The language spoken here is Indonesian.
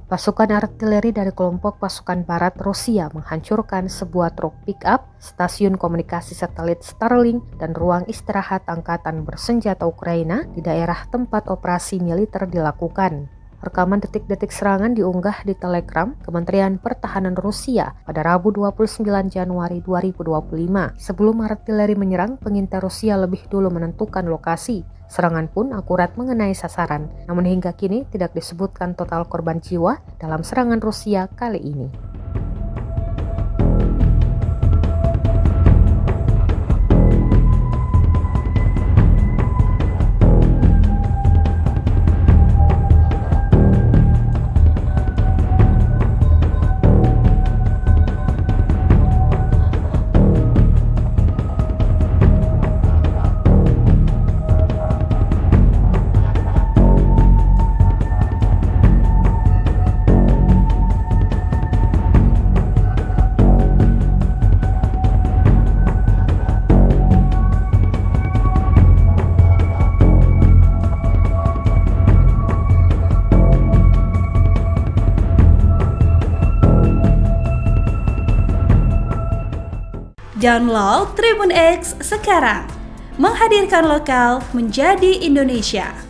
Pasukan artileri dari kelompok pasukan barat Rusia menghancurkan sebuah truk pick-up, stasiun komunikasi satelit Starlink, dan ruang istirahat angkatan bersenjata Ukraina di daerah tempat operasi militer dilakukan. Rekaman detik-detik serangan diunggah di Telegram Kementerian Pertahanan Rusia pada Rabu 29 Januari 2025. Sebelum artileri menyerang, pengintai Rusia lebih dulu menentukan lokasi. Serangan pun akurat mengenai sasaran, namun hingga kini tidak disebutkan total korban jiwa dalam serangan Rusia kali ini. Download Tribun X sekarang, menghadirkan lokal menjadi Indonesia.